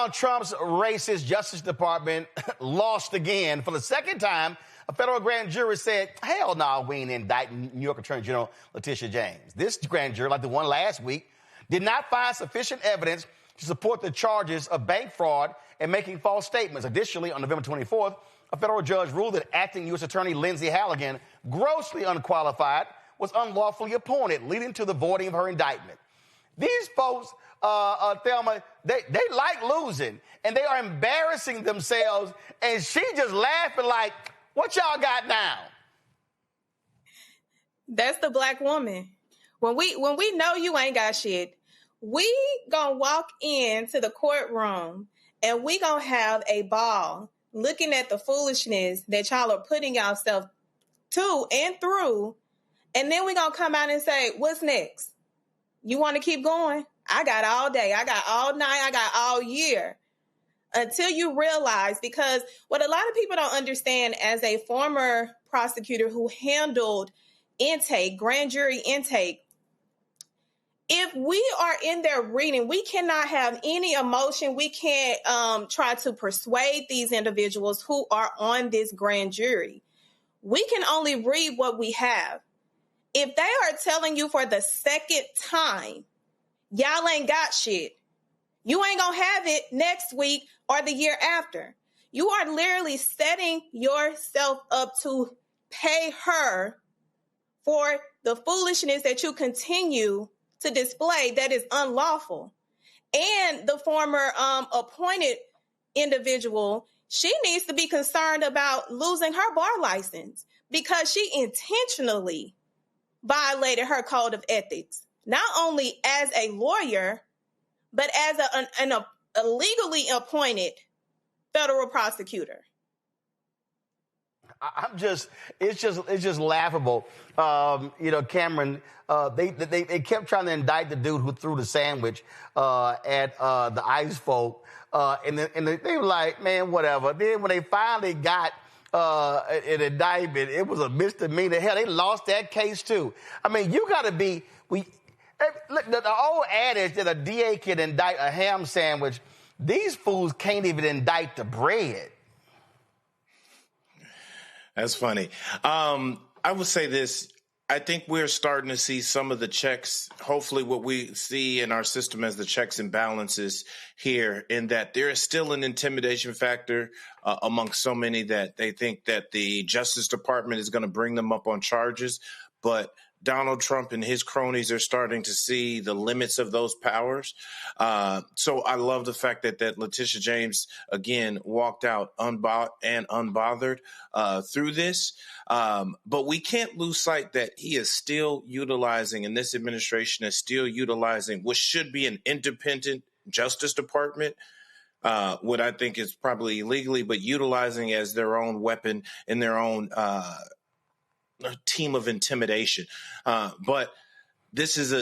Donald Trump's racist Justice Department lost again. For the second time, a federal grand jury said, hell no, we ain't indicting New York Attorney General Letitia James. This grand jury, like the one last week, did not find sufficient evidence to support the charges of bank fraud and making false statements. Additionally, on November 24th, a federal judge ruled that acting U.S. Attorney Lindsay Halligan, grossly unqualified, was unlawfully appointed, leading to the voiding of her indictment. These folks, Thelma, they like losing, and they are embarrassing themselves, and she just laughing like, what y'all got now? That's the black woman. When we know you ain't got shit, we gonna walk into the courtroom and we gonna have a ball looking at the foolishness that y'all are putting yourself to and through, and then we gonna come out and say, what's next? You want to keep going? I got all day. I got all night. I got all year. Until you realize, because what a lot of people don't understand, as a former prosecutor who handled intake, grand jury intake, if we are in there reading, we cannot have any emotion. We can't try to persuade these individuals who are on this grand jury. We can only read what we have. If they are telling you for the second time, y'all ain't got shit, you ain't gonna have it next week or the year after. You are literally setting yourself up to pay her for the foolishness that you continue to display that is unlawful. And the former appointed individual, she needs to be concerned about losing her bar license because she intentionally violated her code of ethics, not only as a lawyer, but as a legally appointed federal prosecutor. It's just laughable. Cameron, they kept trying to indict the dude who threw the sandwich at the ICE folk, and they were like, man, whatever. Then when they finally got an indictment, it was a misdemeanor. Hell, they lost that case too. I mean, you got to be. Look, the old adage that a DA can indict a ham sandwich, these fools can't even indict the bread. That's funny. I would say this. I think we're starting to see some of the checks, hopefully what we see in our system as the checks and balances here, in that there is still an intimidation factor among so many that they think that the Justice Department is going to bring them up on charges. But Donald Trump and his cronies are starting to see the limits of those powers. So I love the fact that Letitia James, again, walked out unbothered through this. But we can't lose sight that he is still utilizing, and this administration is still utilizing, what should be an independent Justice Department, what I think is probably illegally, but utilizing as their own weapon in their own a team of intimidation. But this is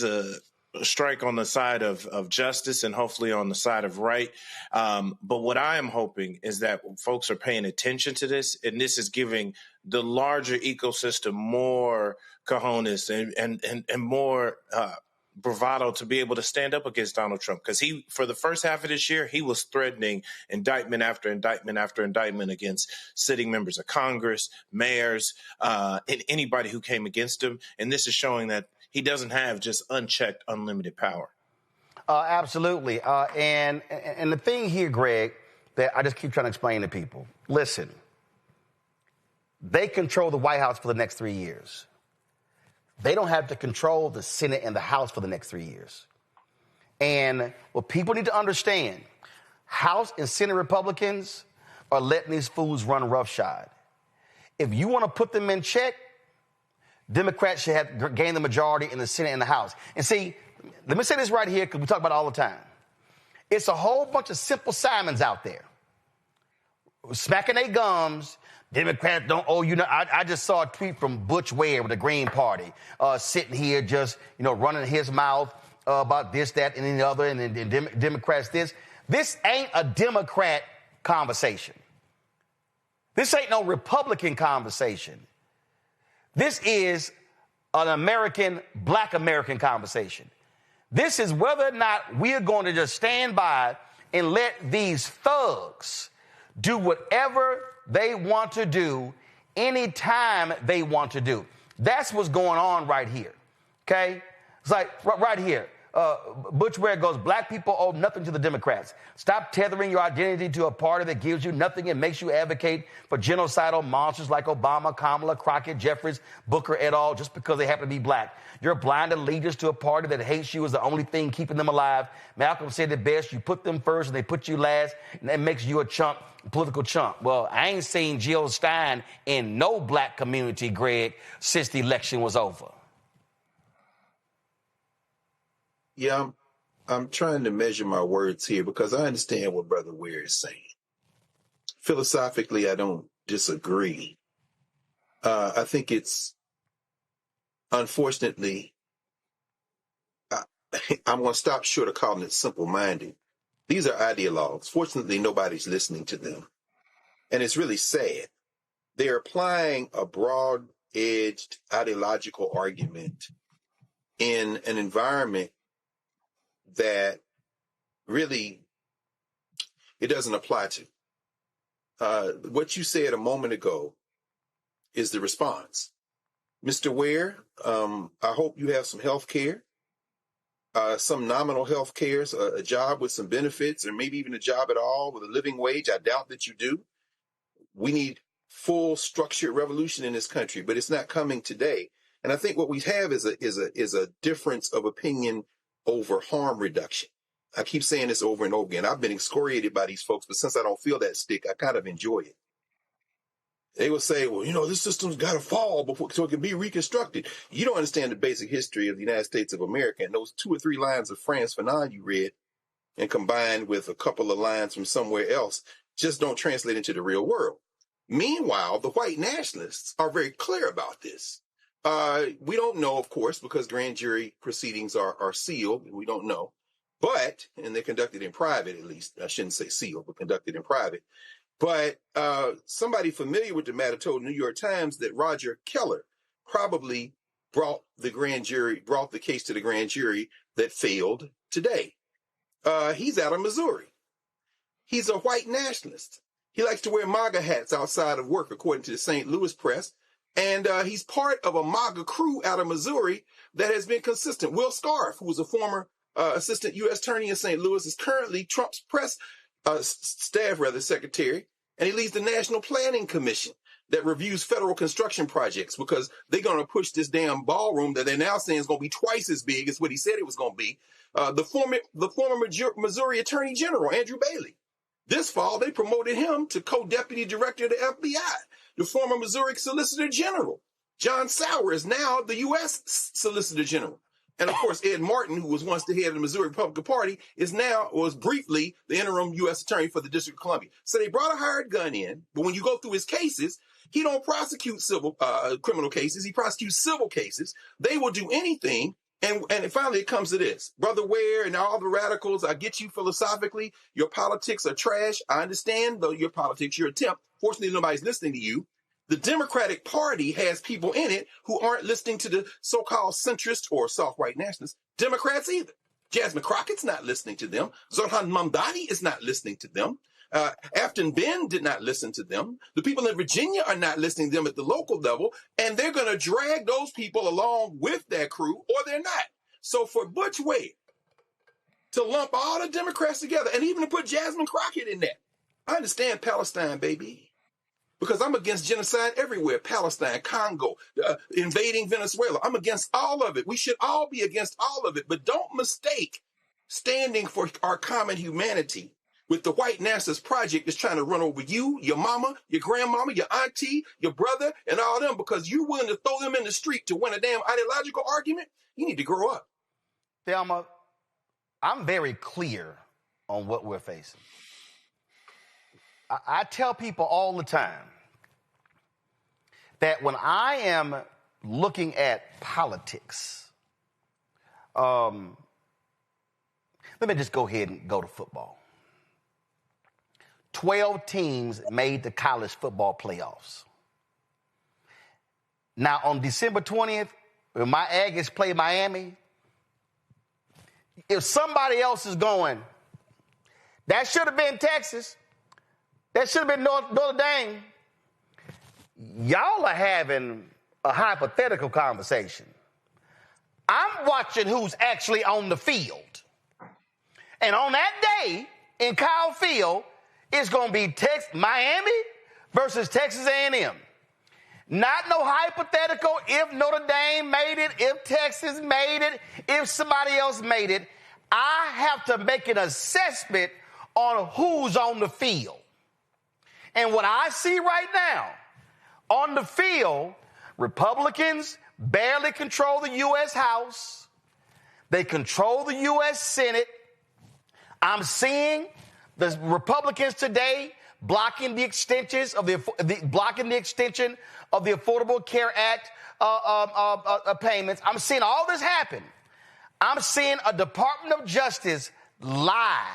a strike on the side of justice and hopefully on the side of right. But what I am hoping is that folks are paying attention to this, and this is giving the larger ecosystem more cojones and more bravado to be able to stand up against Donald Trump. Because he, for the first half of this year, he was threatening indictment after indictment after indictment against sitting members of Congress, mayors, and anybody who came against him. And this is showing that he doesn't have just unchecked, unlimited power. Absolutely. And the thing here, Greg, that I just keep trying to explain to people, listen, they control the White House for the next 3 years. They don't have to control the Senate and the House for the next 3 years. And what people need to understand, House and Senate Republicans are letting these fools run roughshod. If you want to put them in check, Democrats should have gained the majority in the Senate and the House. And see, let me say this right here because we talk about it all the time. It's a whole bunch of simple Simons out there smacking their gums. Democrats don't owe you. I just saw a tweet from Butch Ware with the Green Party sitting here just, running his mouth about this, that, and the other, and then Democrats this. This ain't a Democrat conversation. This ain't no Republican conversation. This is an Black American conversation. This is whether or not we're going to just stand by and let these thugs do whatever they want to do anytime they want to do. That's what's going on right here, okay? It's like right here. Butch Ware goes, black people owe nothing to the Democrats. Stop tethering your identity to a party that gives you nothing and makes you advocate for genocidal monsters like Obama, Kamala, Crockett, Jeffries, Booker et al. Just because they happen to be black. Your blind allegiance to a party that hates you is the only thing keeping them alive. Malcolm said it best, you put them first and they put you last, and that makes you a chump, political chump. Well, I ain't seen Jill Stein in no black community, Greg, since the election was over. Yeah, I'm trying to measure my words here because I understand what Brother Ware is saying. Philosophically, I don't disagree. I think it's, unfortunately, I'm going to stop short of calling it simple-minded. These are ideologues. Fortunately, nobody's listening to them. And it's really sad. They're applying a broad-edged ideological argument in an environment that really it doesn't apply to. What you said a moment ago is the response. Mr. Ware, I hope you have some health care, some nominal health care, a job with some benefits, or maybe even a job at all with a living wage. I doubt that you do. We need full structured revolution in this country, but it's not coming today. And I think what we have is a difference of opinion over harm reduction. I keep saying this over and over again. I've been excoriated by these folks, but since I don't feel that stick, I kind of enjoy it. They will say, well, this system's got to fall before so it can be reconstructed. You don't understand the basic history of the United States of America, and those 2 or 3 lines of Frantz Fanon you read and combined with a couple of lines from somewhere else just don't translate into the real world. Meanwhile, the white nationalists are very clear about this. We don't know, of course, because grand jury proceedings are sealed, and we don't know. But, and they're conducted in private, at least. I shouldn't say sealed, but conducted in private. But somebody familiar with the matter told the New York Times that Roger Keller probably brought the case to the grand jury that failed today. He's out of Missouri. He's a white nationalist. He likes to wear MAGA hats outside of work, according to the St. Louis Press. And he's part of a MAGA crew out of Missouri that has been consistent. Will Scarf, who was a former assistant U.S. attorney in St. Louis, is currently Trump's staff secretary, and he leads the National Planning Commission that reviews federal construction projects because they're going to push this damn ballroom that they're now saying is going to be twice as big as what he said it was going to be. The former Missouri Attorney General, Andrew Bailey. This fall, they promoted him to co-deputy director of the FBI. The former Missouri Solicitor General, John Sauer, is now the U.S. Solicitor General. And, of course, Ed Martin, who was once the head of the Missouri Republican Party, was briefly the interim U.S. attorney for the District of Columbia. So they brought a hired gun in, but when you go through his cases, he don't prosecute criminal cases. He prosecutes civil cases. They will do anything. And finally, it comes to this. Brother Ware and all the radicals, I get you philosophically. Your politics are trash. I understand, though, your politics, your attempt. Fortunately, nobody's listening to you. The Democratic Party has people in it who aren't listening to the so-called centrist or soft white nationalists, Democrats either. Jasmine Crockett's not listening to them. Zoran Mamdani is not listening to them. Afton Ben did not listen to them. The people in Virginia are not listening to them at the local level, and they're going to drag those people along with that crew, or they're not. So for Butch Ware to lump all the Democrats together, and even to put Jasmine Crockett in there, I understand Palestine, baby, because I'm against genocide everywhere. Palestine, Congo, invading Venezuela. I'm against all of it. We should all be against all of it, but don't mistake standing for our common humanity with the white nationalist project that's trying to run over you, your mama, your grandmama, your auntie, your brother, and all them because you're willing to throw them in the street to win a damn ideological argument. You need to grow up. Thelma, I'm very clear on what we're facing. I tell people all the time that when I am looking at politics, let me just go ahead and go to football. 12 teams made the college football playoffs. Now, on December 20th, when my Aggies play Miami, if somebody else is going, That should have been Texas. That should have been Notre Dame. Y'all are having a hypothetical conversation. I'm watching who's actually on the field. And on that day in Kyle Field, it's going to be Miami versus Texas A&M. Not no hypothetical if Notre Dame made it, if Texas made it, if somebody else made it. I have to make an assessment on who's on the field. And what I see right now on the field, Republicans barely control the U.S. House. They control the U.S. Senate. I'm seeing the Republicans today blocking the extensions of the extension of the Affordable Care Act payments. I'm seeing all this happen. I'm seeing a Department of Justice lie,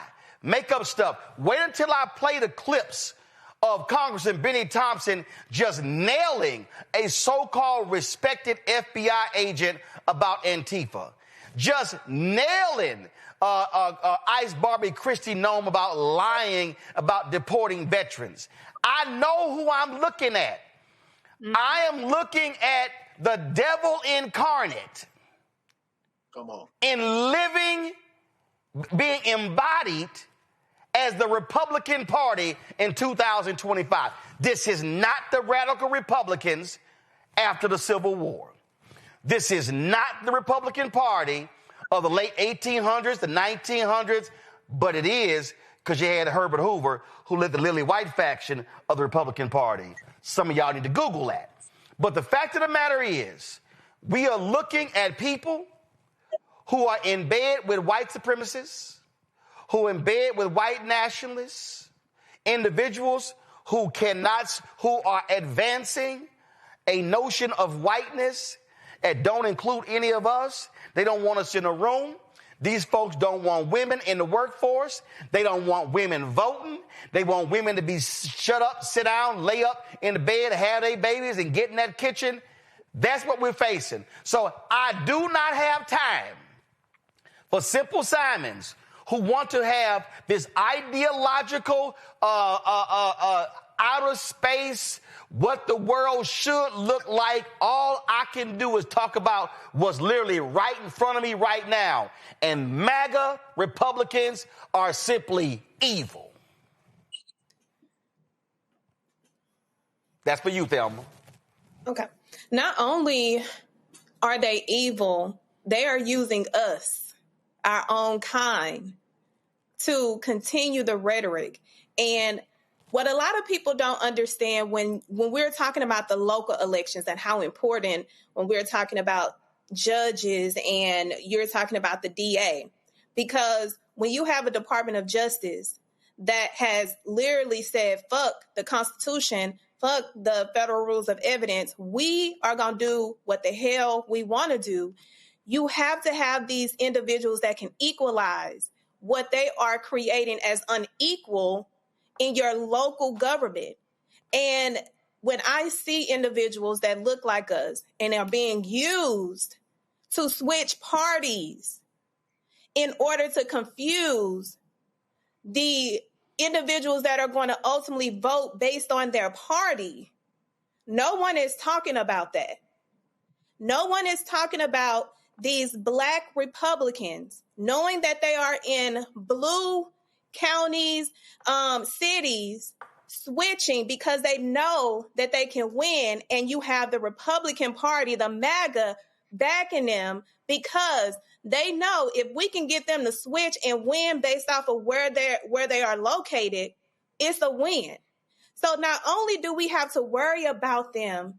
make up stuff. Wait until I play the clips of Congressman Benny Thompson just nailing a so-called respected FBI agent about Antifa. Just nailing Ice Barbie Christie Nome about lying about deporting veterans. I know who I'm looking at. I am looking at the devil incarnate. Come on. In living, being embodied as the Republican Party in 2025. This is not the radical Republicans after the Civil War. This is not the Republican Party of the late 1800s, the 1900s, but it is because you had Herbert Hoover, who led the Lily White faction of the Republican Party. Some of y'all need to Google that. But the fact of the matter is, we are looking at people who are in bed with white supremacists, who are in bed with white nationalists, individuals who are advancing a notion of whiteness that don't include any of us. They don't want us in a room. These folks don't want women in the workforce. They don't want women voting. They want women to be shut up, sit down, lay up in the bed, have their babies, and get in that kitchen. That's what we're facing. So I do not have time for Simple Simons who want to have this ideological outer space, what the world should look like. All I can do is talk about what's literally right in front of me right now. And MAGA Republicans are simply evil. That's for you, Thelma. Okay. Not only are they evil, they are using us, our own kind, to continue the rhetoric. And what a lot of people don't understand when we're talking about the local elections and how important when we're talking about judges and you're talking about the DA, because when you have a Department of Justice that has literally said, fuck the Constitution, fuck the federal rules of evidence, we are going to do what the hell we want to do. You have to have these individuals that can equalize what they are creating as unequal in your local government. And when I see individuals that look like us and are being used to switch parties in order to confuse the individuals that are going to ultimately vote based on their party, no one is talking about that. No one is talking about these Black Republicans knowing that they are in blue counties, cities, switching because they know that they can win, and you have the Republican Party, the MAGA, backing them because they know if we can get them to switch and win based off of where they are located, it's a win. So not only do we have to worry about them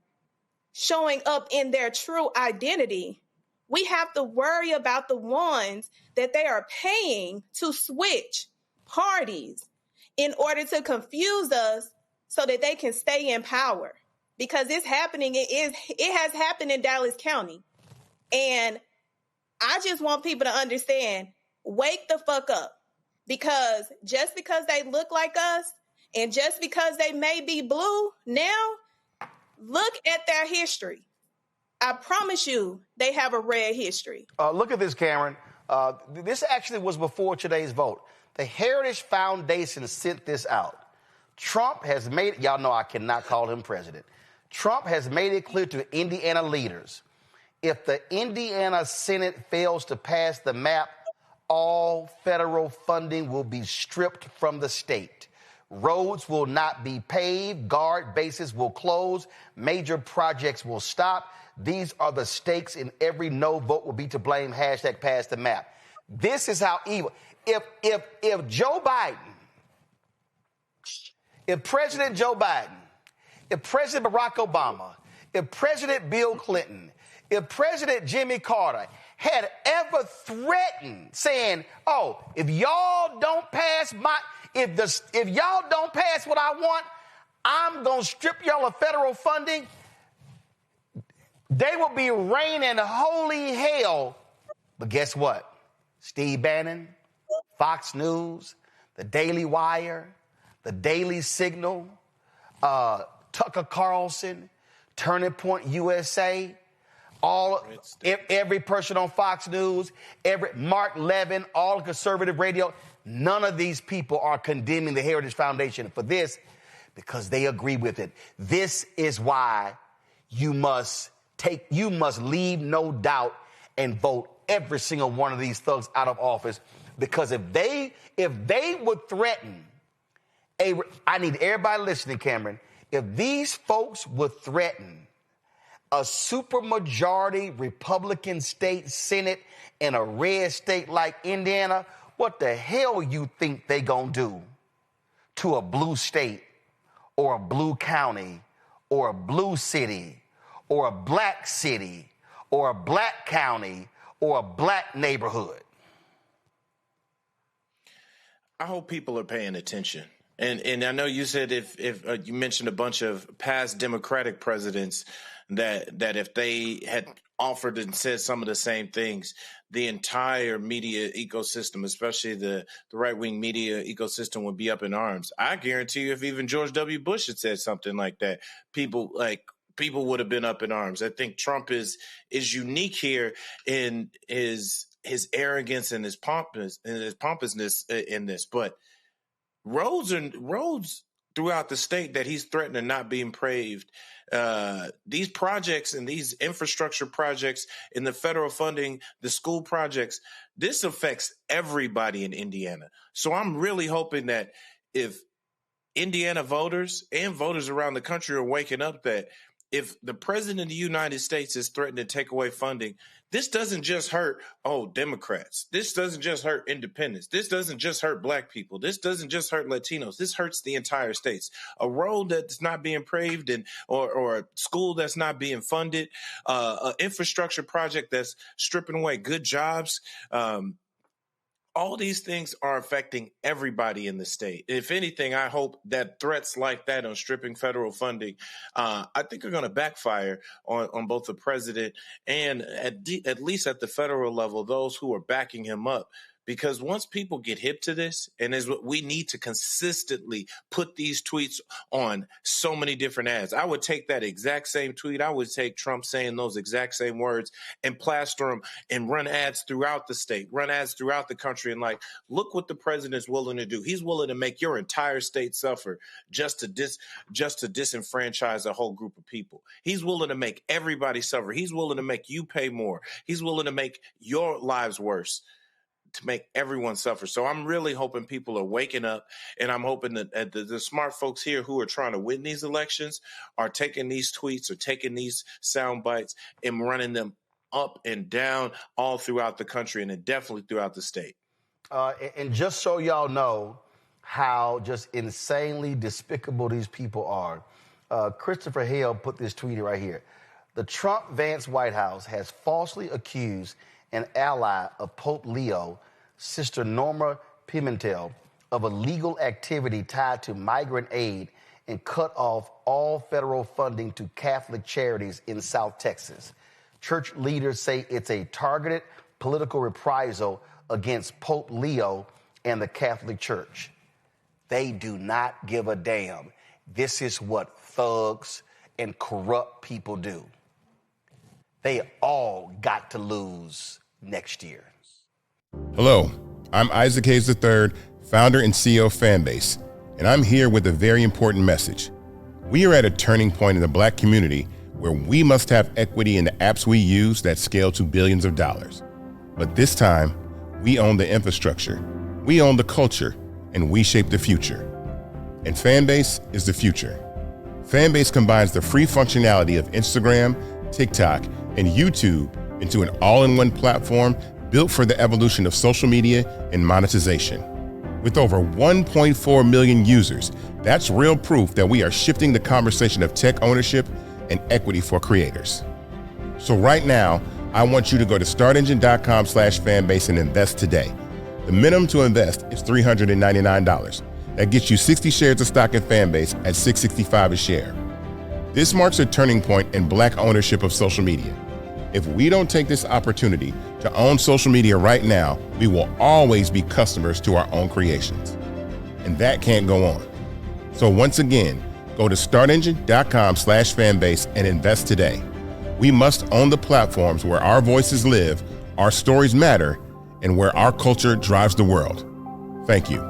showing up in their true identity, we have to worry about the ones that they are paying to switch parties in order to confuse us so that they can stay in power. Because it's happening. It has happened in Dallas County. And I just want people to understand, wake the fuck up. Because just because they look like us and just because they may be blue now, look at their history. I promise you they have a red history. Look at this, Cameron. This actually was before today's vote. The Heritage Foundation sent this out. Trump has made it, y'all know I cannot call him president. Trump has made it clear to Indiana leaders, if the Indiana Senate fails to pass the map, all federal funding will be stripped from the state. Roads will not be paved, guard bases will close, major projects will stop. These are the stakes, and every no vote will be to blame. Hashtag pass the map. This is how evil. If Joe Biden, if President Joe Biden, if President Barack Obama, if President Bill Clinton, if President Jimmy Carter had ever threatened saying, oh, if y'all don't pass if y'all don't pass what I want, I'm going to strip y'all of federal funding, they will be raining holy hell. But guess what? Steve Bannon, Fox News, the Daily Wire, the Daily Signal, Tucker Carlson, Turning Point USA, every person on Fox News, Mark Levin, all conservative radio, none of these people are condemning the Heritage Foundation for this because they agree with it. This is why you must leave no doubt and vote every single one of these thugs out of office, because if they would threaten I need everybody listening, Cameron, if these folks would threaten a supermajority Republican state Senate in a red state like Indiana, what the hell you think they gonna do to a blue state or a blue county or a blue city or a black city or a black county or a black neighborhood? I hope people are paying attention. And I know you said if you mentioned a bunch of past Democratic presidents that if they had offered and said some of the same things, the entire media ecosystem, especially the right-wing media ecosystem, would be up in arms. I guarantee you if even George W. Bush had said something like that, people would have been up in arms. I think Trump is unique here in his arrogance and his pompousness in this, but roads throughout the state that he's threatening not being paved. These projects and these infrastructure projects in the federal funding, the school projects, this affects everybody in Indiana. So I'm really hoping that if Indiana voters and voters around the country are waking up, that if the president of the United States is threatening to take away funding, this doesn't just hurt, Democrats. This doesn't just hurt independents. This doesn't just hurt black people. This doesn't just hurt Latinos. This hurts the entire states. A road that's not being paved or a school that's not being funded, an infrastructure project that's stripping away good jobs. All these things are affecting everybody in the state. If anything, I hope that threats like that on stripping federal funding, I think are going to backfire on both the president and at least at the federal level, those who are backing him up. Because once people get hip to this, and is what we need to consistently put these tweets on so many different ads. I would take that exact same tweet. I would take Trump saying those exact same words and plaster them and run ads throughout the state, run ads throughout the country. And look what the president's willing to do. He's willing to make your entire state suffer just to disenfranchise a whole group of people. He's willing to make everybody suffer. He's willing to make you pay more. He's willing to make your lives worse, to make everyone suffer. So I'm really hoping people are waking up, and I'm hoping that the smart folks here who are trying to win these elections are taking these tweets or taking these sound bites and running them up and down all throughout the country, and then definitely throughout the state. And just so y'all know how just insanely despicable these people are, Christopher Hale put this tweet right here. The Trump-Vance White House has falsely accused an ally of Pope Leo, Sister Norma Pimentel, of illegal activity tied to migrant aid and cut off all federal funding to Catholic charities in South Texas. Church leaders say it's a targeted political reprisal against Pope Leo and the Catholic Church. They do not give a damn. This is what thugs and corrupt people do. They all got to lose next year. Hello, I'm Isaac Hayes III, founder and CEO of Fanbase, and I'm here with a very important message. We are at a turning point in the Black community where we must have equity in the apps we use that scale to billions of dollars. But this time, we own the infrastructure, we own the culture, and we shape the future. And Fanbase is the future. Fanbase combines the free functionality of Instagram, TikTok, and YouTube into an all-in-one platform built for the evolution of social media and monetization. With over 1.4 million users, that's real proof that we are shifting the conversation of tech ownership and equity for creators. So right now, I want you to go to startengine.com/fanbase and invest today. The minimum to invest is $399. That gets you 60 shares of stock in Fanbase at $665 a share. This marks a turning point in Black ownership of social media. If we don't take this opportunity to own social media right now, we will always be customers to our own creations. And that can't go on. So once again, go to startengine.com/fanbase and invest today. We must own the platforms where our voices live, our stories matter, and where our culture drives the world. Thank you.